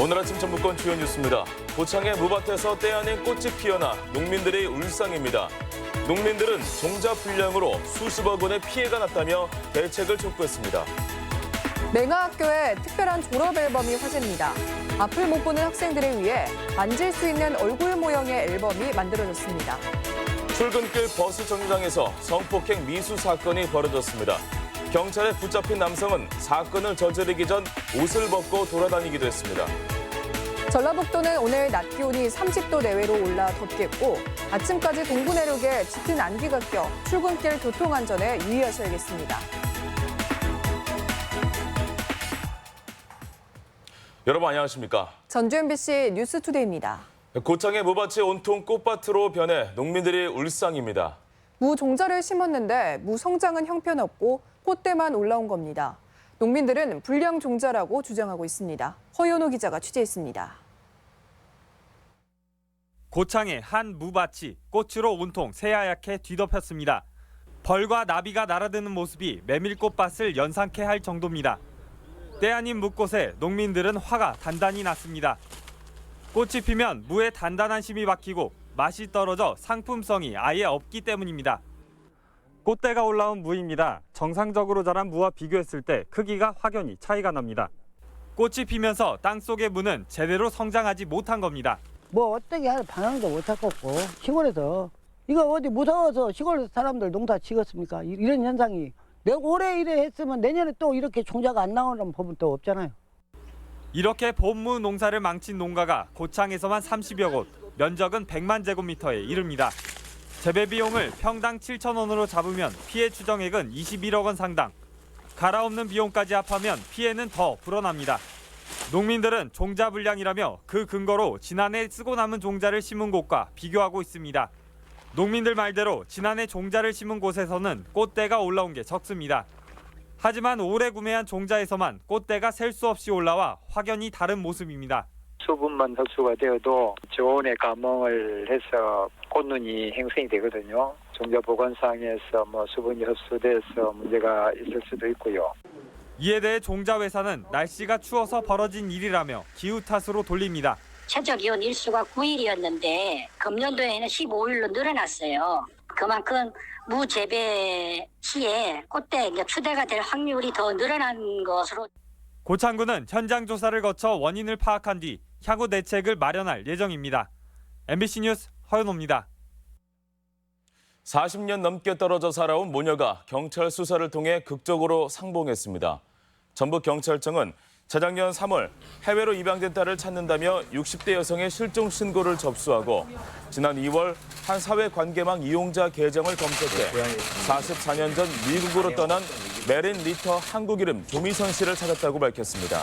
오늘 아침 전북권 주요 뉴스입니다. 고창의 무밭에서 때 아닌 꽃이 피어나 농민들의 울상입니다. 농민들은 종자 불량으로 수십억 원의 피해가 났다며 대책을 촉구했습니다. 맹아학교의 특별한 졸업 앨범이 화제입니다. 앞을 못 보는 학생들을 위해 만질 수 있는 얼굴 모형의 앨범이 만들어졌습니다. 출근길 버스 정류장에서 성폭행 미수 사건이 벌어졌습니다. 경찰에 붙잡힌 남성은 사건을 저지르기 전 옷을 벗고 돌아다니기도 했습니다. 전라북도는 오늘 낮 기온이 30도 내외로 올라 덥겠고 아침까지 동부 내륙에 짙은 안개가 껴 출근길 교통안전에 유의하셔야겠습니다. 여러분 안녕하십니까? 전주 MBC 뉴스투데이입니다. 고창의 무밭이 온통 꽃밭으로 변해 농민들이 울상입니다. 무 종자를 심었는데 무 성장은 형편없고 꽃대만 올라온 겁니다. 농민들은 불량 종자라고 주장하고 있습니다. 허연호 기자가 취재했습니다. 고창의 한 무밭이 꽃으로 온통 새하얗게 뒤덮였습니다. 벌과 나비가 날아드는 모습이 메밀꽃밭을 연상케 할 정도입니다. 때 아닌 무꽃에 농민들은 화가 단단히 났습니다. 꽃이 피면 무에 단단한 심이 박히고 맛이 떨어져 상품성이 아예 없기 때문입니다. 꽃대가 올라온 무입니다. 정상적으로 자란 무와 비교했을 때 크기가 확연히 차이가 납니다. 꽃이 피면서 땅속의 무는 제대로 성장하지 못한 겁니다. 뭐 어떻게 할 방향도 못 찾겠고 시골에서 이거 어디 무서워서 시골 사람들 농사 지었습니까? 이런 현상이 올해 이래 했으면 내년에 또 이렇게 종자가 안 나오는 법은 또 없잖아요. 이렇게 봄무 농사를 망친 농가가 고창에서만 30여 곳, 면적은 100만 제곱미터에 이릅니다. 재배 비용을 평당 7,000원으로 잡으면 피해 추정액은 21억 원 상당. 갈아엎는 비용까지 합하면 피해는 더 불어납니다. 농민들은 종자 불량이라며 그 근거로 지난해 쓰고 남은 종자를 심은 곳과 비교하고 있습니다. 농민들 말대로 지난해 종자를 심은 곳에서는 꽃대가 올라온 게 적습니다. 하지만 올해 구매한 종자에서만 꽃대가 셀 수 없이 올라와 확연히 다른 모습입니다. 수분만 흡수가 되어도 저온에 감응을 해서 꽃눈이 형성이 되거든요. 종자 보관상에서 수분이 흡수돼서 문제가 있을 수도 있고요. 이에 대해 종자 회사는 날씨가 추워서 벌어진 일이라며 기후 탓으로 돌립니다. 최저 기온 일수가 9일이었는데 금년도에는 15일로 늘어났어요. 그만큼 무 재배 시에 꽃대 추대가 될 확률이 더 늘어난 것으로. 고창군은 현장 조사를 거쳐 원인을 파악한 뒤 향후 대책을 마련할 예정입니다. MBC 뉴스 허연호입니다. 40년 넘게 떨어져 살아온 모녀가 경찰 수사를 통해 극적으로 상봉했습니다. 전북경찰청은 재작년 3월 해외로 입양된 딸을 찾는다며 60대 여성의 실종 신고를 접수하고 지난 2월 한 사회관계망 이용자 계정을 검색해 44년 전 미국으로 떠난 메린 리터 한국 이름 조미선 씨를 찾았다고 밝혔습니다.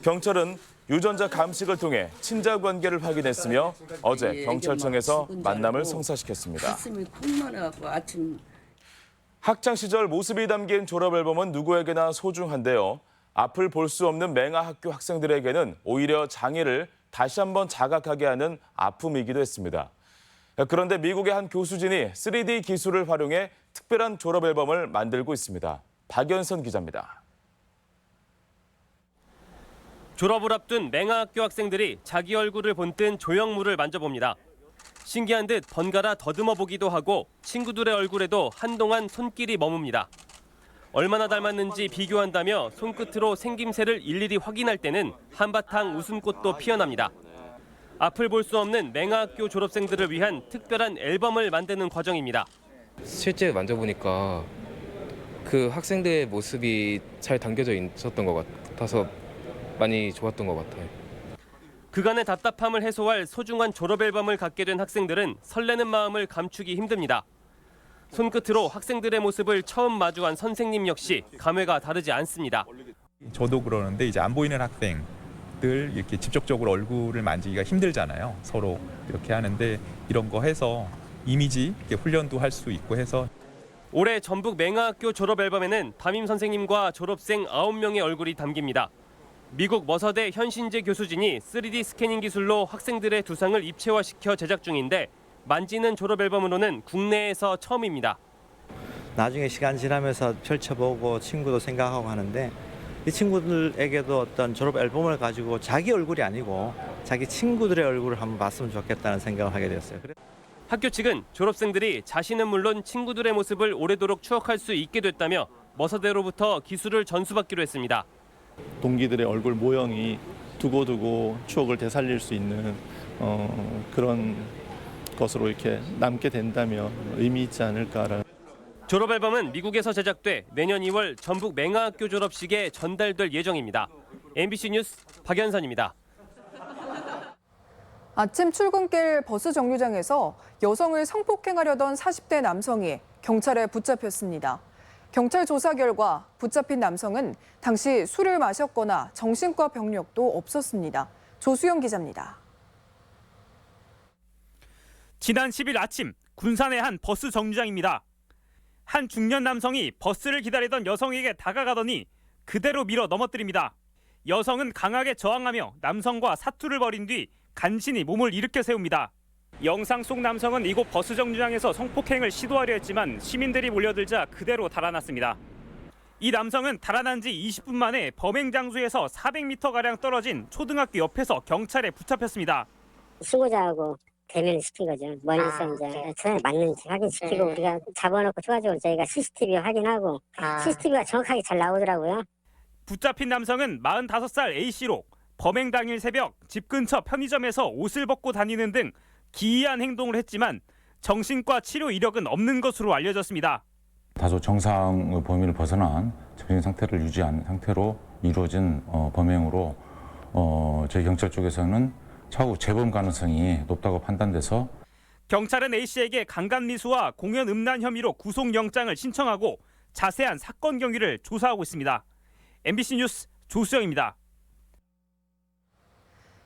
경찰은 유전자 감식을 통해 친자 관계를 확인했으며 어제 경찰청에서 만남을 성사시켰습니다. 학창 시절 모습이 담긴 졸업 앨범은 누구에게나 소중한데요. 앞을 볼 수 없는 맹아학교 학생들에게는 오히려 장애를 다시 한번 자각하게 하는 아픔이기도 했습니다. 그런데 미국의 한 교수진이 3D 기술을 활용해 특별한 졸업 앨범을 만들고 있습니다. 박연선 기자입니다. 졸업을 앞둔 맹아학교 학생들이 자기 얼굴을 본뜬 조형물을 만져봅니다. 신기한 듯 번갈아 더듬어 보기도 하고 친구들의 얼굴에도 한동안 손길이 머뭅니다. 얼마나 닮았는지 비교한다며 손끝으로 생김새를 일일이 확인할 때는 한바탕 웃음꽃도 피어납니다. 앞을 볼 수 없는 맹아학교 졸업생들을 위한 특별한 앨범을 만드는 과정입니다. 실제 만져보니까 그 학생들의 모습이 잘 담겨져 있었던 것 같아서 많이 좋았던 것 같아요. 그간의 답답함을 해소할 소중한 졸업 앨범을 갖게 된 학생들은 설레는 마음을 감추기 힘듭니다. 손끝으로 학생들의 모습을 처음 마주한 선생님 역시 감회가 다르지 않습니다. 저도 그러는데 이제 안 보이는 학생들 이렇게 직접적으로 얼굴을 만지기가 힘들잖아요. 서로 이렇게 하는데 이런 거 해서 이미지 이렇게 훈련도 할 수 있고 해서. 올해 전북 맹아학교 졸업 앨범에는 담임 선생님과 졸업생 9명의 얼굴이 담깁니다. 미국 머서대 현신재 교수진이 3D 스캐닝 기술로 학생들의 두상을 입체화시켜 제작 중인데 만지는 졸업 앨범으로는 국내에서 처음입니다. 나중에 시간 지나면서 펼쳐보고 친구도 생각하고 하는데 이 친구들에게도 어떤 졸업 앨범을 가지고 자기 얼굴이 아니고 자기 친구들의 얼굴을 한번 봤으면 좋겠다는 생각을 하게 됐어요. 학교 측은 졸업생들이 자신은 물론 친구들의 모습을 오래도록 추억할 수 있게 됐다며 머서대로부터 기술을 전수받기로 했습니다. 동기들의 얼굴 모형이 두고두고 추억을 되살릴 수 있는 그런 것으로 이렇게 남게 된다면 의미 있지 않을까라는. 졸업 앨범은 미국에서 제작돼 내년 2월 전북 맹아학교 졸업식에 전달될 예정입니다. MBC 뉴스 박연선입니다. 아침 출근길 버스 정류장에서 여성을 성폭행하려던 40대 남성이 경찰에 붙잡혔습니다. 경찰 조사 결과 붙잡힌 남성은 당시 술을 마셨거나 정신과 병력도 없었습니다. 조수영 기자입니다. 지난 10일 아침 군산의 한 버스 정류장입니다. 한 중년 남성이 버스를 기다리던 여성에게 다가가더니 그대로 밀어 넘어뜨립니다. 여성은 강하게 저항하며 남성과 사투를 벌인 뒤 간신히 몸을 일으켜 세웁니다. 영상 속 남성은 이곳 버스 정류장에서 성폭행을 시도하려 했지만 시민들이 몰려들자 그대로 달아났습니다. 이 남성은 달아난 지 20분 만에 범행 장소에서 400m가량 떨어진 초등학교 옆에서 경찰에 붙잡혔습니다. 수고자하고 대면을 시킨 거죠. 멀리서 이제 처음에 맞는지 확인시키고 우리가 잡아놓고 추가적으로 저희가 CCTV 확인하고 CCTV가 정확하게 잘 나오더라고요. 붙잡힌 남성은 45살 A씨로 범행 당일 새벽 집 근처 편의점에서 옷을 벗고 다니는 등 기이한 행동을 했지만 정신과 치료 이력은 없는 것으로 알려졌습니다. 다소 정상의 범위를 벗어난 정신 상태를 유지한 상태로 이루어진 범행으로 저희 경찰 쪽에서는 차후 재범 가능성이 높다고 판단돼서 경찰은 A씨에게 강간미수와 공연 음란 혐의로 구속영장을 신청하고 자세한 사건 경위를 조사하고 있습니다. MBC 뉴스 조수영입니다.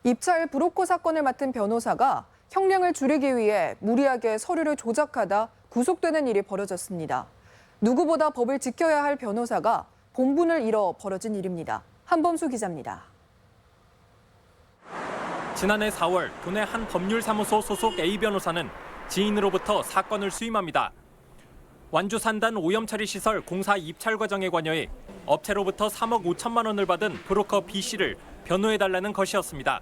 입찰 브로커 사건을 맡은 변호사가 형량을 줄이기 위해 무리하게 서류를 조작하다 구속되는 일이 벌어졌습니다. 누구보다 법을 지켜야 할 변호사가 본분을 잃어 벌어진 일입니다. 한범수 기자입니다. 지난해 4월 도내 한 법률사무소 소속 A 변호사는 지인으로부터 사건을 수임합니다. 완주 산단 오염처리 시설 공사 입찰 과정에 관여해 업체로부터 3억 5천만 원을 받은 브로커 B씨를 변호해달라는 것이었습니다.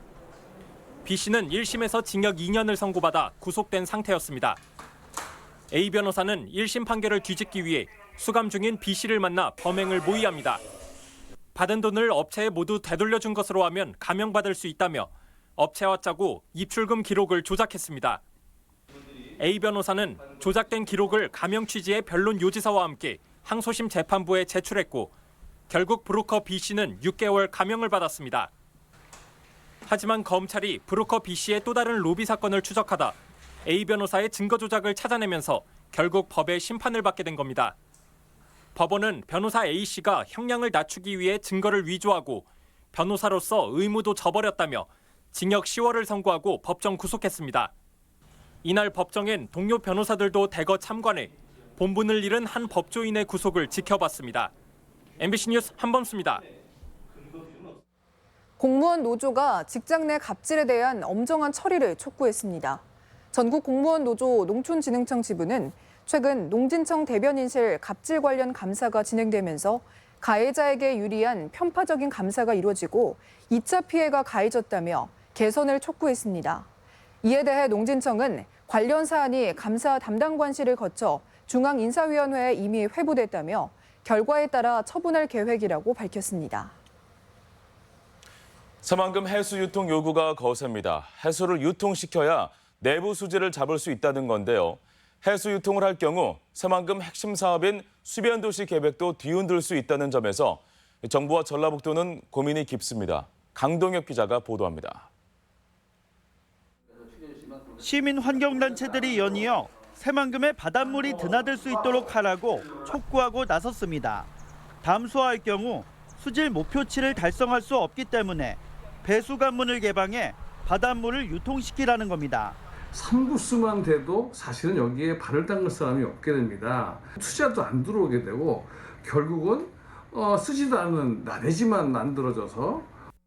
B씨는 1심에서 징역 2년을 선고받아 구속된 상태였습니다. A 변호사는 1심 판결을 뒤집기 위해 수감 중인 B씨를 만나 범행을 모의합니다. 받은 돈을 업체에 모두 되돌려준 것으로 하면 감형받을 수 있다며 업체와 짜고 입출금 기록을 조작했습니다. A 변호사는 조작된 기록을 감형 취지의 변론 요지서와 함께 항소심 재판부에 제출했고 결국 브로커 B씨는 6개월 감형을 받았습니다. 하지만 검찰이 브로커 B씨의 또 다른 로비 사건을 추적하다 A 변호사의 증거 조작을 찾아내면서 결국 법의 심판을 받게 된 겁니다. 법원은 변호사 A씨가 형량을 낮추기 위해 증거를 위조하고 변호사로서 의무도 저버렸다며 징역 10월을 선고하고 법정 구속했습니다. 이날 법정엔 동료 변호사들도 대거 참관해 본분을 잃은 한 법조인의 구속을 지켜봤습니다. MBC 뉴스 한범수입니다. 공무원 노조가 직장 내 갑질에 대한 엄정한 처리를 촉구했습니다. 전국 공무원 노조 농촌진흥청 지부는 최근 농진청 대변인실 갑질 관련 감사가 진행되면서 가해자에게 유리한 편파적인 감사가 이루어지고 2차 피해가 가해졌다며 개선을 촉구했습니다. 이에 대해 농진청은 관련 사안이 감사 담당관실을 거쳐 중앙인사위원회에 이미 회부됐다며 결과에 따라 처분할 계획이라고 밝혔습니다. 새만금 해수 유통 요구가 거셉니다. 해수를 유통시켜야 내부 수질을 잡을 수 있다는 건데요. 해수 유통을 할 경우 새만금 핵심 사업인 수변도시 계획도 뒤흔들 수 있다는 점에서 정부와 전라북도는 고민이 깊습니다. 강동혁 기자가 보도합니다. 시민 환경단체들이 연이어 새만금의 바닷물이 드나들 수 있도록 하라고 촉구하고 나섰습니다. 담수화할 경우 수질 목표치를 달성할 수 없기 때문에 배수관문을 개방해 바닷물을 유통시키라는 겁니다. 삼부수만 돼도 사실은 여기에 발을 담글 사람이 없게 됩니다. 투자도 안 들어오게 되고 결국은 쓰지도 않은 나대지만 만들어져서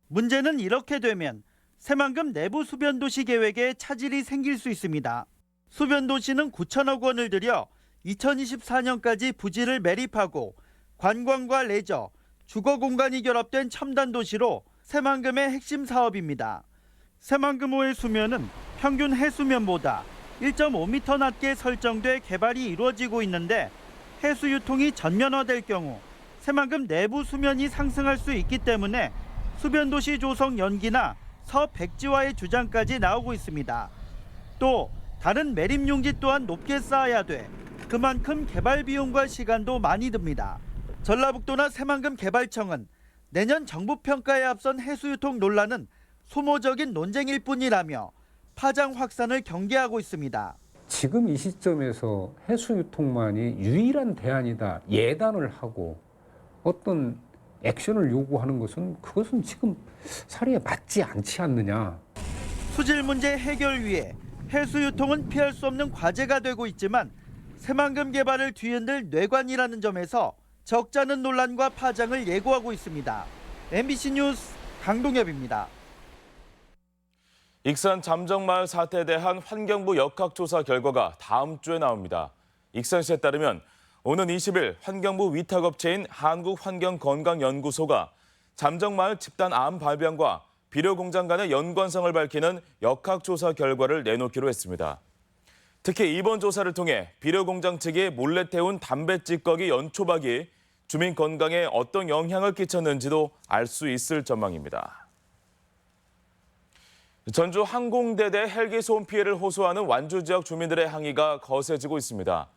문제는 이렇게 되면 새만금 내부 수변도시 계획에 차질이 생길 수 있습니다. 수변도시는 9천억 원을 들여 2024년까지 부지를 매립하고 관광과 레저, 주거 공간이 결합된 첨단 도시로 새만금의 핵심 사업입니다. 새만금호의 수면은 평균 해수면보다 1.5m 낮게 설정돼 개발이 이루어지고 있는데 해수 유통이 전면화될 경우 새만금 내부 수면이 상승할 수 있기 때문에 수변도시 조성 연기나 사업 백지화의 주장까지 나오고 있습니다. 또 다른 매립 용지 또한 높게 쌓아야 돼 그만큼 개발 비용과 시간도 많이 듭니다. 전라북도나 새만금 개발청은 내년 정부 평가에 앞선 해수유통 논란은 소모적인 논쟁일 뿐이라며 파장 확산을 경계하고 있습니다. 지금 이 시점에서 해수유통만이 유일한 대안이다 예단을 하고 어떤 액션을 요구하는 그것은 지금 사례에 맞지 않지 않느냐. 수질 문제 해결 위해 해수유통은 피할 수 없는 과제가 되고 있지만 새만금 개발을 뒤흔들 뇌관이라는 점에서 적잖은 논란과 파장을 예고하고 있습니다. MBC 뉴스 강동엽입니다. 익산 잠정마을 사태에 대한 환경부 역학조사 결과가 다음 주에 나옵니다. 익산시에 따르면 오는 20일 환경부 위탁업체인 한국환경건강연구소가 잠정마을 집단 암 발병과 비료공장 간의 연관성을 밝히는 역학조사 결과를 내놓기로 했습니다. 특히 이번 조사를 통해 비료공장 측이 몰래 태운 담배 찌꺼기 연초박이 주민 건강에 어떤 영향을 끼쳤는지도 알 수 있을 전망입니다. 전주 항공대대 헬기 소음 피해를 호소하는 완주 지역 주민들의 항의가 거세지고 있습니다.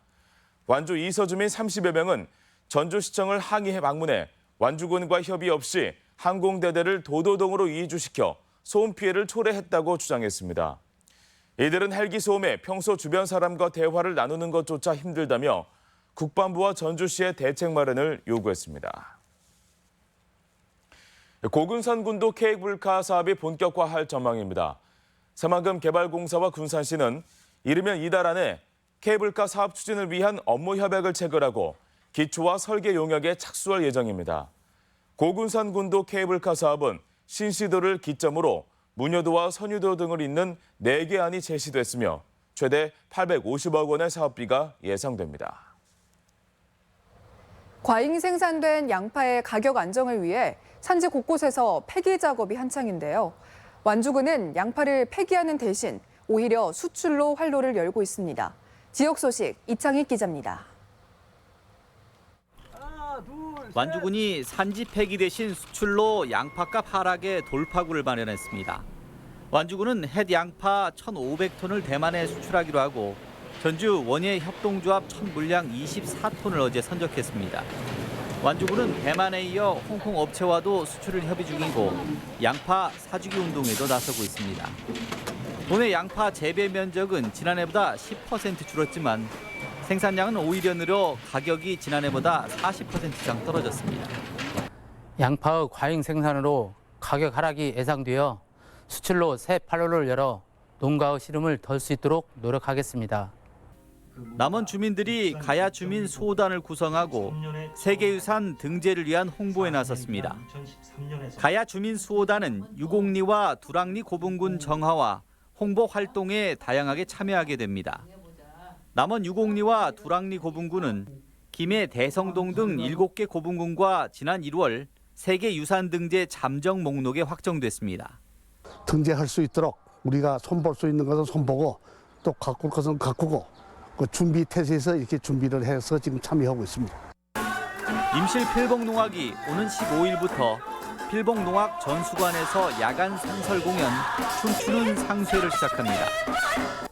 완주 이서 주민 30여 명은 전주시청을 항의해 방문해 완주군과 협의 없이 항공대대를 도도동으로 이주시켜 소음 피해를 초래했다고 주장했습니다. 이들은 헬기 소음에 평소 주변 사람과 대화를 나누는 것조차 힘들다며 국방부와 전주시의 대책 마련을 요구했습니다. 고군산 군도 케이블카 사업이 본격화할 전망입니다. 새만금 개발공사와 군산시는 이르면 이달 안에 케이블카 사업 추진을 위한 업무 협약을 체결하고 기초와 설계 용역에 착수할 예정입니다. 고군산 군도 케이블카 사업은 신시도를 기점으로 문여도와 선유도 등을 잇는 4개 안이 제시됐으며 최대 850억 원의 사업비가 예상됩니다. 과잉 생산된 양파의 가격 안정을 위해 산지 곳곳에서 폐기 작업이 한창인데요. 완주군은 양파를 폐기하는 대신 오히려 수출로 활로를 열고 있습니다. 지역 소식 이창익 기자입니다. 완주군이 산지 폐기 대신 수출로 양파값 하락에 돌파구를 마련했습니다. 완주군은 햇 양파 1,500톤을 대만에 수출하기로 하고 전주 원예 협동조합 첫 물량 24톤을 어제 선적했습니다. 완주군은 대만에 이어 홍콩 업체와도 수출을 협의 중이고 양파 사주기 운동에도 나서고 있습니다. 도내 양파 재배 면적은 지난해보다 10% 줄었지만 생산량은 오히려 늘어 가격이 지난해보다 40% 이상 떨어졌습니다. 양파의 과잉 생산으로 가격 하락이 예상되어 수출로 새 판로를 열어 농가의 시름을 덜 수 있도록 노력하겠습니다. 남원 주민들이 가야 주민 수호단을 구성하고 세계유산 등재를 위한 홍보에 나섰습니다. 가야 주민 수호단은 유곡리와 두랑리 고분군 정화와 홍보 활동에 다양하게 참여하게 됩니다. 남원 유곡리와 두랑리 고분군은 김해 대성동 등 7개 고분군과 지난 1월 세계유산 등재 잠정 목록에 확정됐습니다. 등재할 수 있도록 우리가 손볼 수 있는 것은 손보고 또 가꿀 것은 가꾸고 그 준비 태세에서 이렇게 준비를 해서 지금 참여하고 있습니다. 임실 필봉농악이 오는 15일부터 필봉농악 전수관에서 야간 상설 공연 춤추는 상쇠를 시작합니다.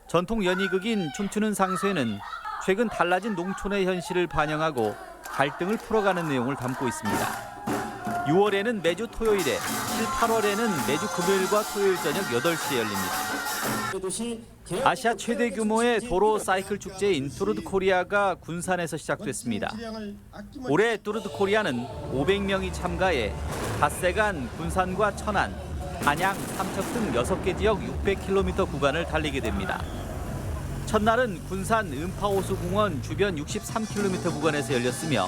전통 연희극인 춤추는 상쇠는 최근 달라진 농촌의 현실을 반영하고 갈등을 풀어가는 내용을 담고 있습니다. 6월에는 매주 토요일에, 7, 8월에는 매주 금요일과 토요일 저녁 8시에 열립니다. 아시아 최대 규모의 도로 사이클 축제인 뚜르드 코리아가 군산에서 시작됐습니다. 올해 뚜르드 코리아는 500명이 참가해 닷새간 군산과 천안, 안양, 삼척 등 6개 지역 600km 구간을 달리게 됩니다. 첫날은 군산 음파호수공원 주변 63km 구간에서 열렸으며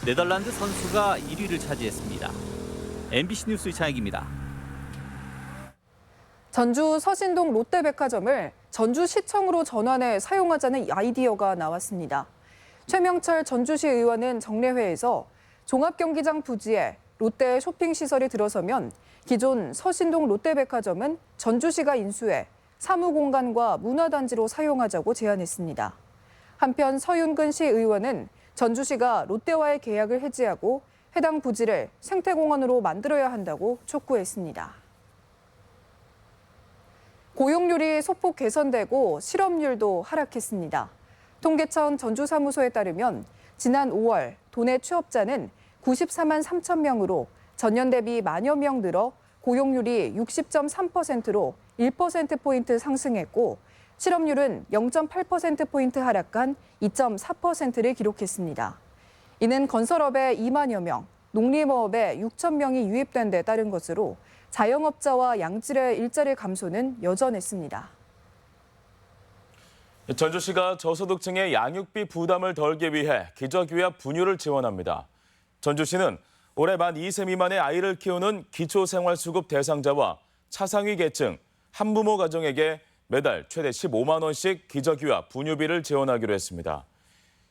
네덜란드 선수가 1위를 차지했습니다. MBC 뉴스 이창익입니다. 전주 서신동 롯데백화점을 전주시청으로 전환해 사용하자는 아이디어가 나왔습니다. 최명철 전주시 의원은 정례회에서 종합경기장 부지에 롯데 쇼핑시설이 들어서면 기존 서신동 롯데백화점은 전주시가 인수해 사무공간과 문화단지로 사용하자고 제안했습니다. 한편 서윤근 시 의원은 전주시가 롯데와의 계약을 해지하고 해당 부지를 생태공원으로 만들어야 한다고 촉구했습니다. 고용률이 소폭 개선되고 실업률도 하락했습니다. 통계청 전주사무소에 따르면 지난 5월 도내 취업자는 94만 3천 명으로 전년 대비 만여 명 늘어 고용률이 60.3%로 1%포인트 상승했고 실업률은 0.8%포인트 하락한 2.4%를 기록했습니다. 이는 건설업에 2만여 명, 농림업에 6천 명이 유입된 데 따른 것으로 자영업자와 양질의 일자리 감소는 여전했습니다. 전주시가 저소득층의 양육비 부담을 덜기 위해 기저귀와 분유를 지원합니다. 전주시는 올해 만 2세 미만의 아이를 키우는 기초생활수급 대상자와 차상위 계층, 한부모 가정에게 매달 최대 15만 원씩 기저귀와 분유비를 지원하기로 했습니다.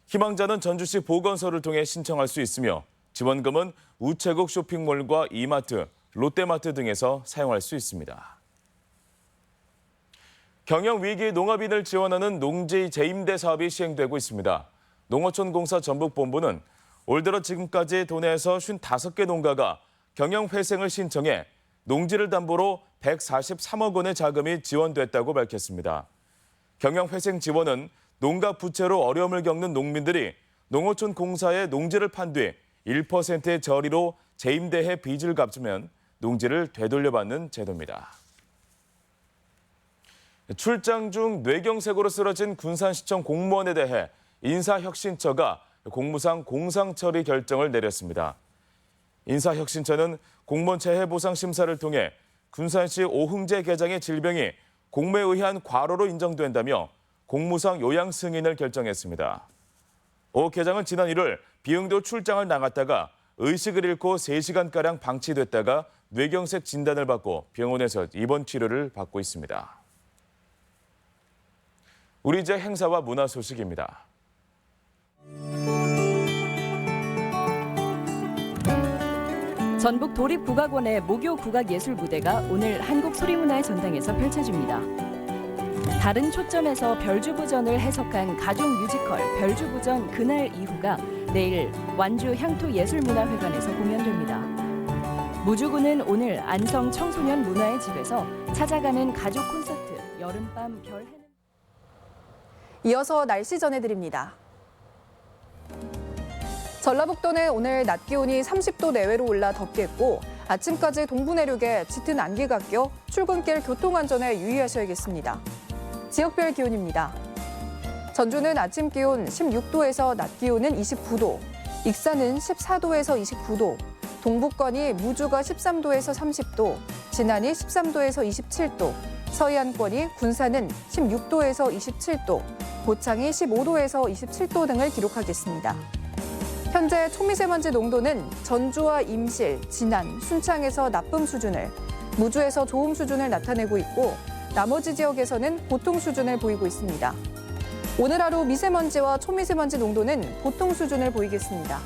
희망자는 전주시 보건소를 통해 신청할 수 있으며 지원금은 우체국 쇼핑몰과 이마트, 롯데마트 등에서 사용할 수 있습니다. 경영위기 농업인을 지원하는 농지 재임대 사업이 시행되고 있습니다. 농어촌공사 전북본부는 올 들어 지금까지 도내에서 55개 농가가 경영회생을 신청해 농지를 담보로 143억 원의 자금이 지원됐다고 밝혔습니다. 경영회생 지원은 농가 부채로 어려움을 겪는 농민들이 농어촌공사에 농지를 판 뒤 1%의 저리로 재임대해 빚을 갚으면 농지를 되돌려받는 제도입니다. 출장 중 뇌경색으로 쓰러진 군산시청 공무원에 대해 인사혁신처가 공무상 공상처리 결정을 내렸습니다. 인사혁신처는 공무원 재해보상 심사를 통해 군산시 오흥재 계장의 질병이 공무에 의한 과로로 인정된다며 공무상 요양 승인을 결정했습니다. 오 계장은 지난 1월 비응도 출장을 나갔다가 의식을 잃고 3시간가량 방치됐다가 뇌경색 진단을 받고 병원에서 입원 치료를 받고 있습니다. 우리 이제 행사와 문화 소식입니다. 전북 도립국악원의 목요 국악예술 무대가 오늘 한국소리문화의 전당에서 펼쳐집니다. 다른 초점에서 별주부전을 해석한 가족 뮤지컬 별주부전 그날 이후가 내일 완주 향토예술문화회관에서 공연됩니다. 무주군은 오늘 안성 청소년 문화의 집에서 찾아가는 가족 콘서트 여름밤 별 해는 이어서 날씨 전해드립니다. 전라북도는 오늘 낮 기온이 30도 내외로 올라 덥겠고 아침까지 동부 내륙에 짙은 안개가 껴 출근길 교통안전에 유의하셔야겠습니다. 지역별 기온입니다. 전주는 아침 기온 16도에서 낮 기온은 29도, 익산은 14도에서 29도, 동북권이 무주가 13도에서 30도, 진안이 13도에서 27도, 서해안권이 군산은 16도에서 27도, 고창이 15도에서 27도 등을 기록하겠습니다. 현재 초미세먼지 농도는 전주와 임실, 진안, 순창에서 나쁨 수준을, 무주에서 좋음 수준을 나타내고 있고 나머지 지역에서는 보통 수준을 보이고 있습니다. 오늘 하루 미세먼지와 초미세먼지 농도는 보통 수준을 보이겠습니다.